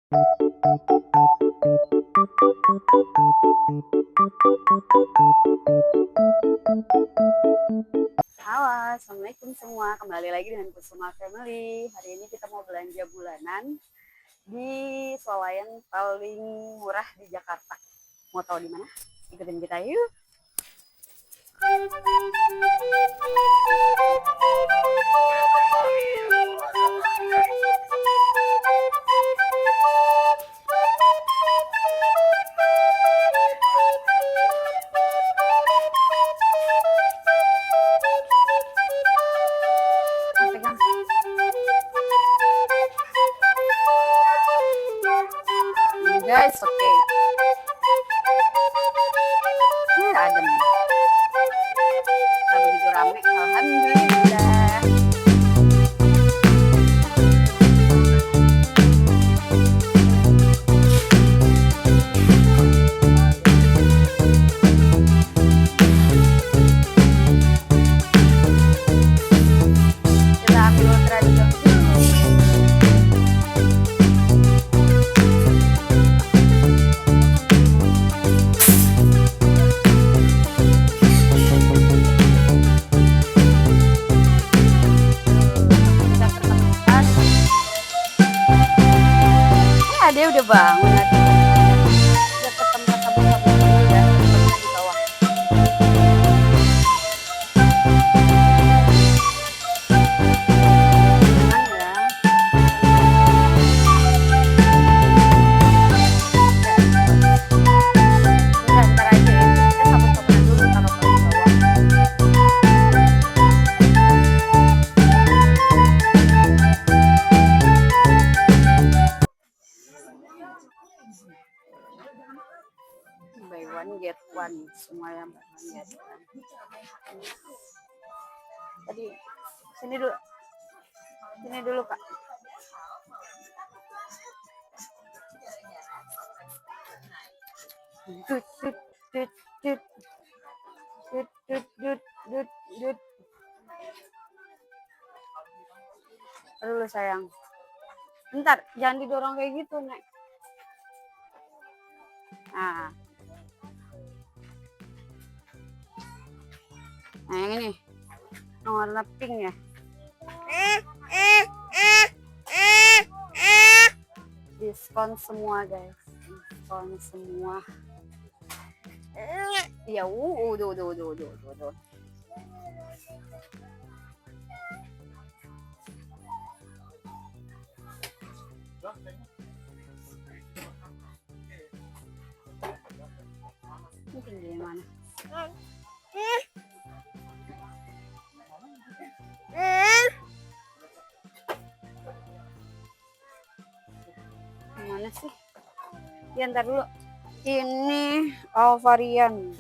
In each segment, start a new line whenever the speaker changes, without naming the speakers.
Halo, assalamualaikum semua. Kembali lagi dengan Kusuma Family. Hari ini kita mau belanja bulanan di swalayan paling murah di Jakarta. Mau tahu di mana? Ikutin kita yuk. Guys, oke. Adem. Gak begitu rame. Alhamdulillah. Kita ambil tradisional. Dia udah bangun tadi. Udah ketemu sabun-sabun dulu ya, di bawah. Ntar aja ya, kita sabun-sabunan dulu taruh di bawah. Buy one get one, semua yang buy one get one. Tadi sini dulu Kak. Dut dut dut dut dut dut dut dut dut. Dulu sayang. Bentar, jangan didorong kayak gitu, Nek. Nah. Nah, yang ini. Yang warna pink ya. Diskon semua, guys. Diskon semua. Ya, tuh. Mungkin di mana? Mana sih? Ya, ntar dulu. Ini varian.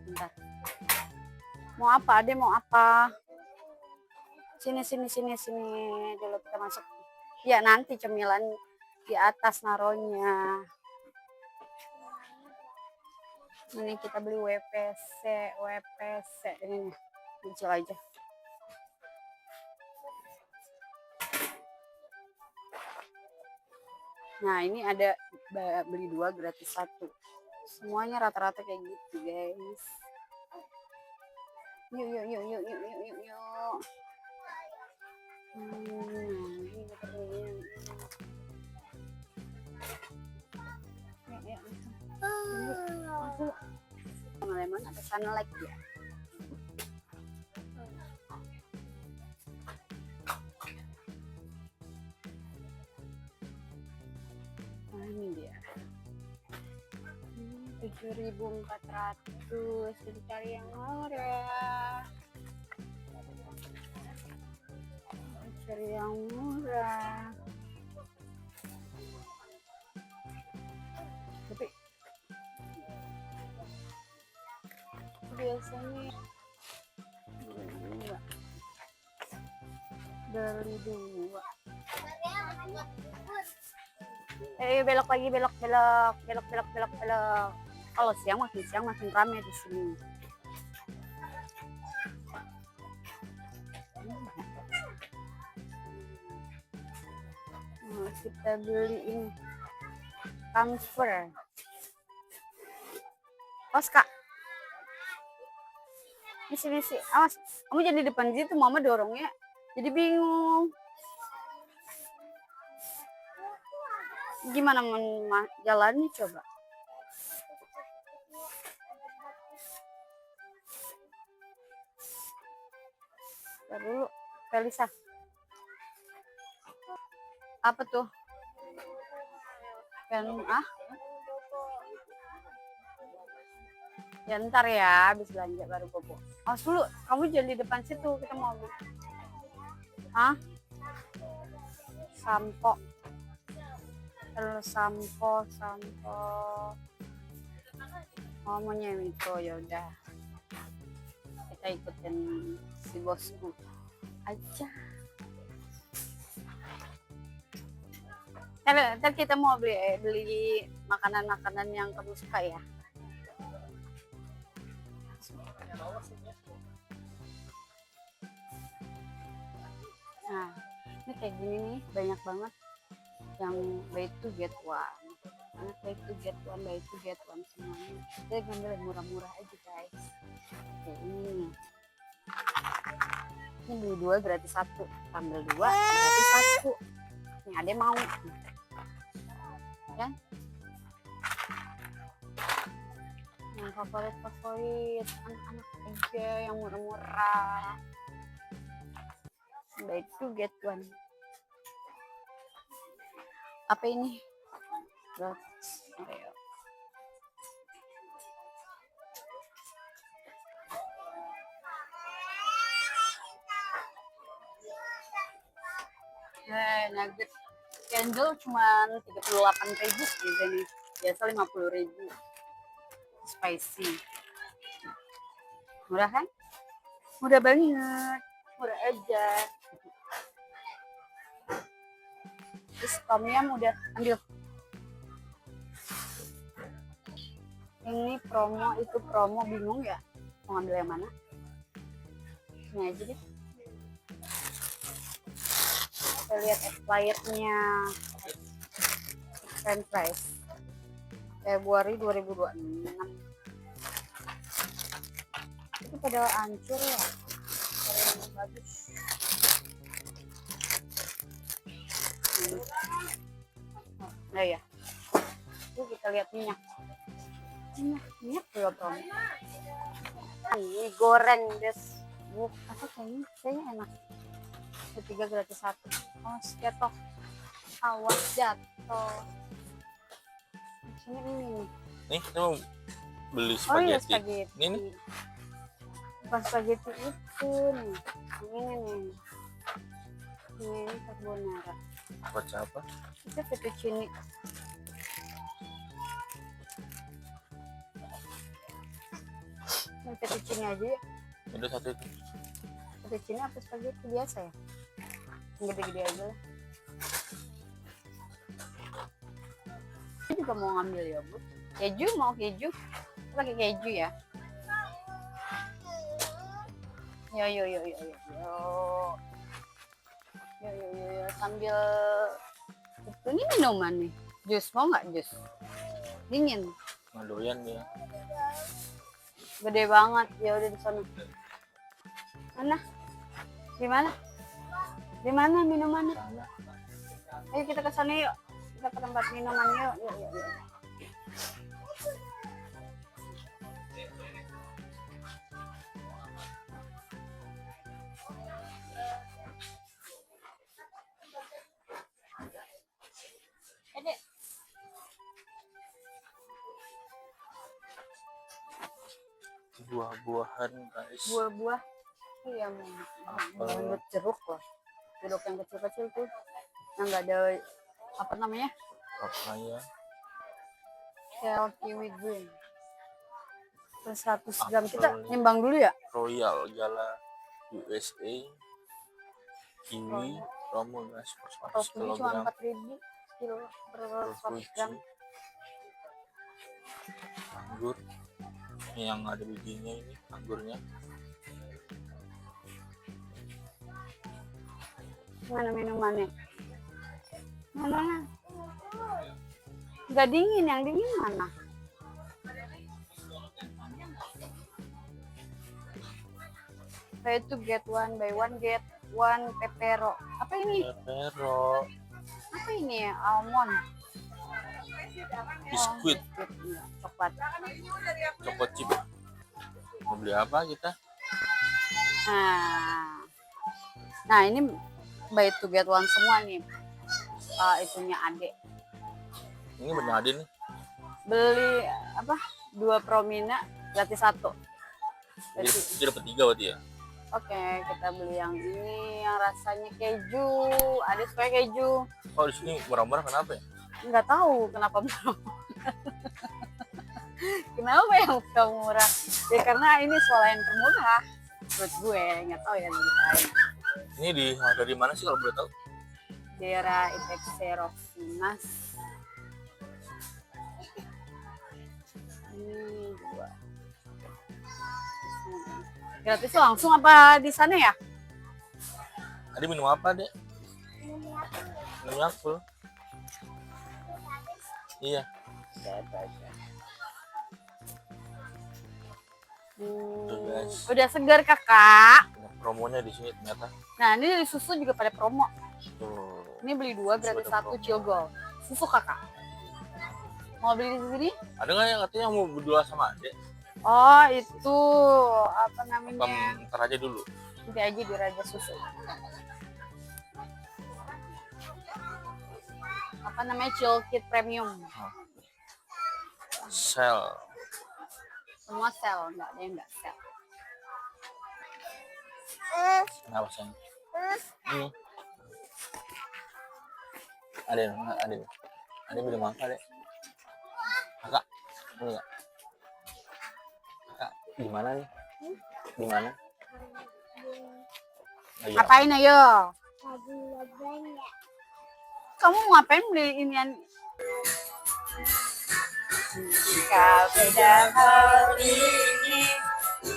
Bentar. Mau apa? Dia mau apa? Sini dulu kita masuk. Ya, nanti cemilan di atas naronya. Ini kita beli WPC ini kecil aja. Nah, ini ada beli 2 gratis 1. Semuanya rata-rata kayak gitu, guys. Yuk. Lemon atau sunlight ya. Nah, ini dia. 7.400, cari yang murah. Cari yang murah. Tapi biasanya beli 2. Belok lagi, belok, belok, belok, belok, belok, belok. Kalau siang makin rame di sini. Nah, kita beli ini transfer. Awas kak, misi, awas. Kamu jadi di depan situ, mama dorongnya. Jadi bingung. Gimana jalannya coba? Ntar dulu, Felisa. Apa tuh? Kan ya ntar ya, habis belanja baru bobo. Awas dulu, kamu jangan di depan situ, kita mau beli. Sampo. Terus sampo. Oh, maunya itu ya udah. Kita ikutin si bosku aja. Ntar kita mau beli makanan yang kamu suka ya. Nah, ini kayak gini nih, banyak banget yang buy to get one. Anak buy to get one semuanya. Kita ngambil yang murah-murah aja guys. Oke, ini beli 2 gratis 1, ambil 2 gratis 1. Nih ada mau kan? Yang favorit anak-anak aja yang murah-murah. Buy to get one. Apa ini? Gratis. Ayo. Nugget candle cuma 38.000 gitu nih. Biasa 50.000. Spicy. Murah kan? Murah banget. Murah aja. Terus tom yum udah ambil. Ini promo, itu promo, bingung ya mau ngambil yang mana. Ini aja deh. Kita lihat expirednya French fries Februari 2026. Itu pada hancur ya, pada yang bagus. Nah ya, itu kita lihat minyak belum. Ini goreng des, apa kayaknya enak. Ketiga gratis 1. Oh, jatuh. Awas jatuh. Sini ini nih.
Nih kita mau beli spaghetti.
Oh iya, spaghetti.
Ini nih.
Bukan spaghetti itu nih. Ini nih. Ini carbonara.
Buat siapa?
Itu fettuccine. Ini fettuccine aja ya.
Udah satu itu.
Fettuccine apa spaghetti biasa ya? Gede-gede aja lah. Ini juga mau ngambil ya bu. Keju, mau keju? Pakai keju ya. Yo. Sambil ini minuman nih. Jus, mau nggak jus? Dingin.
Madoyan dia.
Gede banget. Ya udah di sana. Mana? Di mana minumannya? Ayo kita ke sana yuk. Kita ke tempat minuman yuk. Yuk.
Buah-buahan guys.
Buah-buah. Iya, buah jeruk loh. Jeruk yang kecil-kecil tuh. Yang nggak ada apa namanya?
Papaya.
Kale kiwi green. Terus 100 gram. Kita nimbang dulu ya.
Royal Gala USA kiwi promo guys per 100
kg. Cuma 4.000. kilo per 100 gram.
Anggur. Ini yang ada bijinya ini anggurnya.
Mana minumannya? Mana? Nggak dingin, yang dingin mana? Try to get one by one get one pepero. Apa ini?
Pepero.
Apa ini ya? Almond.
Biskuit.
Oh, iya, coklat.
Coklat chip. Mau beli apa kita?
Nah ini buy to get one semua nih. Itunya Ade.
Ini benar ada nih.
Beli apa? 2 Promina gratis 1.
Dia dapat 3 berarti ya.
Oke, kita beli yang ini yang rasanya keju. Ade suka keju.
Oh di sini murah-murah kenapa ya?
Nggak tahu kenapa murah. Kenapa yang suka murah? Ya karena ini swalayan termurah. Menurut gue nggak tahu ya di lain.
Ini dari mana sih kalau boleh tahu?
Daerah Itexerofinas. Ini 2. Gratis langsung apa di sana ya?
Tadi minum apa dek? Minum Yakult. Iya.
Udah segar kakak.
Ada promonya di sini ternyata.
Nah ini susu juga pada promo.
Tuh.
Ini beli 2 gratis 1 Cilgol. Susu kakak. Mau beli di sini?
Ada nggak yang katanya mau berdua sama adek?
Oh itu apa namanya?
Ntar aja dulu.
Nanti aja di Raja Susu. Apa namanya? Chill Kit Premium.
Sel.
Semua sel, nggak ada yang nggak sel.
Kenapa sayang? Ada minum apa dek? Kakak, ini nggak? Kakak, di mana nih? Di mana? Ayo.
Ngapain ayo? Kamu mau ngapain beli inian? Jika beda hari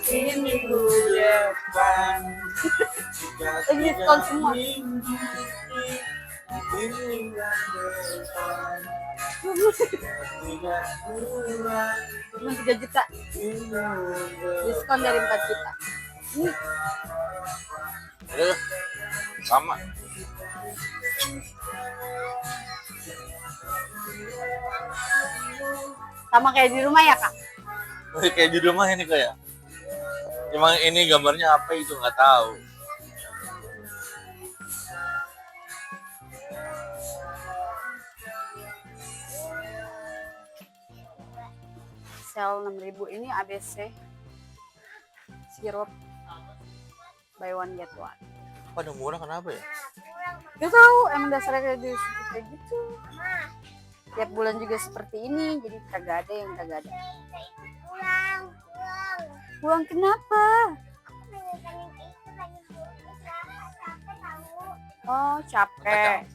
ini minggu depan. Lagi diskon semua. Cuma 3 juta. Diskon dari 4 juta.
Udah, sama.
Sama kayak di rumah ya kak?
Kayak di rumah ini kayak. Emang ini gambarnya apa itu nggak tahu.
Sel 6.000 ini ABC sirup buy one get one.
Pada murah kenapa ya?
Gak tahu, emang dasarnya kayak di situ kayak gitu. Tiap bulan juga seperti ini, jadi kagak ada yang kagak ada. Pulang kenapa? Oh capek.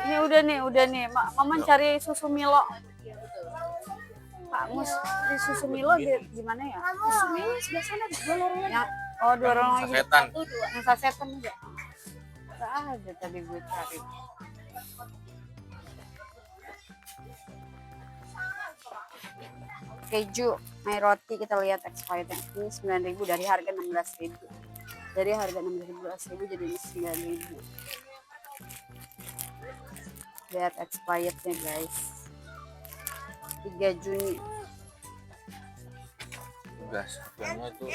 Ini udah nih. Mama cari susu Milo. Pak Mus, di susu Milo di mana ya? Susu Milo sebelah sana di 2 lorong. Yang 2 lorong lagi.
Sasetan.
Yang sasetan juga. Gak ada tadi gue cari. Keju, my roti kita lihat expirednya. Ini 9.000 dari harga 16.000. Dari harga 16.000 jadi 9.000. Lihat expirednya guys. 3 Juni.
Gas harganya itu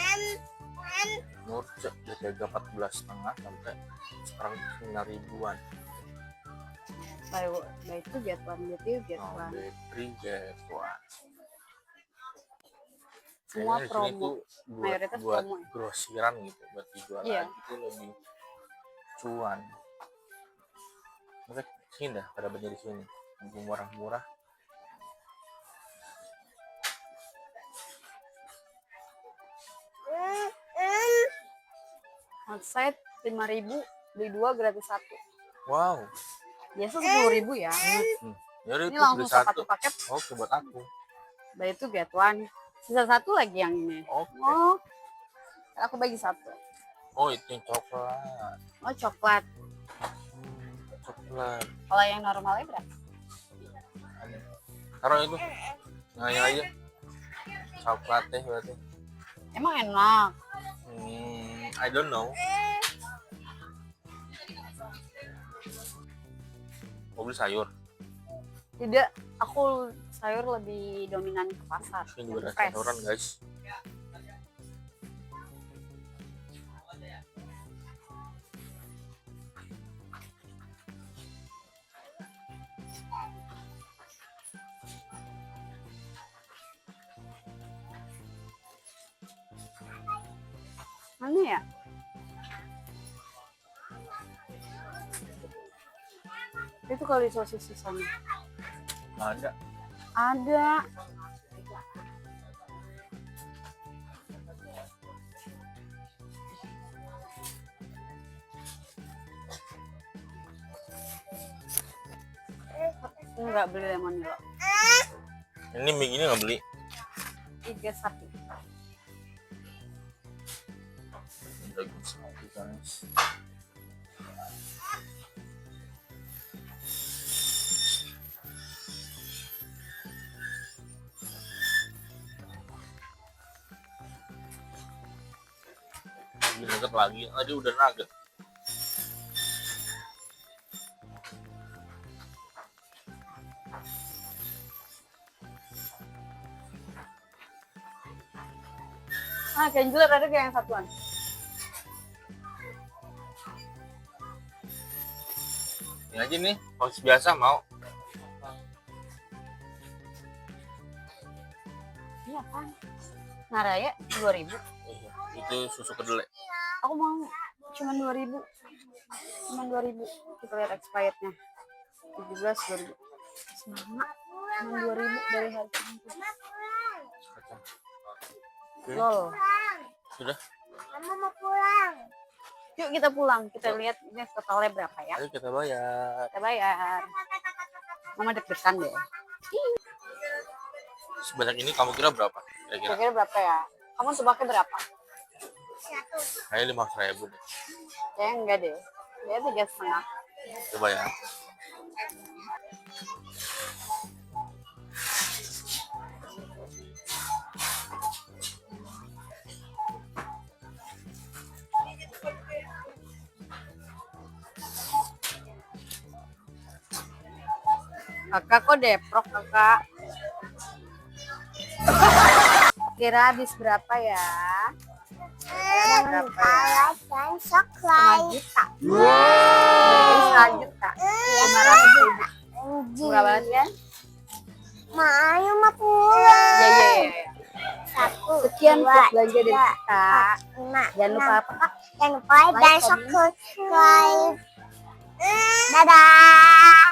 murcek dari harga 14,5 sampai sekarang 9.000-an.
By itu get one, get one.
Battery get one.
Semua
Kayaknya
promo.
di sini tuh
Mayoritas
buat
promo.
grosiran gitu, buat dijual
Iya.
lagi itu lebih cuan. Mereka sini dah pada beli di sini, murah-murah.
Outside 5.000 beli 2 gratis 1.
Wow.
Biasa 10.000 ya.
Yaudah
Ini
itu
langsung
beli satu.
satu paket.
Oke buat aku.
Buy itu get one. Sisa 1 lagi yang ini.
Oke.
Oh, aku bagi 1.
Oh itu yang coklat.
Oh, coklat.
Coklat.
Kalau yang normalnya berapa?
Taruh itu. Nanya aja. Coklat teh berarti.
Emang enak.
I don't know. Mau beli sayur.
Tidak, aku sayur lebih dominan ke pasar.
Ini juga ada
Fresh.
sayuran guys.
Mana ya? Itu kali sosis sisanya.
Ada.
Ada. Enggak beli lemongrass.
Ini mie gini nggak beli.
3 sapi.
Daging sapi guys. Beli nugget lagi. Tadi udah nugget.
Ah, Kenjeler ada kayak yang satuan.
Ini aja nih. Sosis biasa mau.
Ini apaan? Naraya 2.000.
Iya, itu susu kedelai.
Aku mau cuma 2.000. Cuma 2.000. Kita lihat expirednya. 17 2.000. Semangat. Cuma 2.000 dari harga itu.
Kacang.
Lol.
Sudah.
Mama mau pulang.
Yuk kita pulang. Kita lihat ini totalnya berapa ya.
Ayo kita bayar.
Kita bayar. Mama deg-degan deh.
Sebanyak ini kamu kira berapa? Kira-kira?
Kira-kira berapa ya? Kamu tebaknya berapa?
Kayak 5.000 deh.
Kayaknya enggak deh. Dia 3,5.
Coba ya.
Kakak kok deprok kakak? Kira habis berapa ya? Kira berapa ya?
Dan
5
coklat.
juta. Jadi 1 juta. 500.000. Murah banget kan?
Ma, ayo ma pulang.
Iya, iya, iya.
1,
Sekian
2,
buat belanja dari
3,
kita.
5.
Jangan lupa apa kak?
Jangan lupa
Like,
dan
comment.
subscribe. Dadah.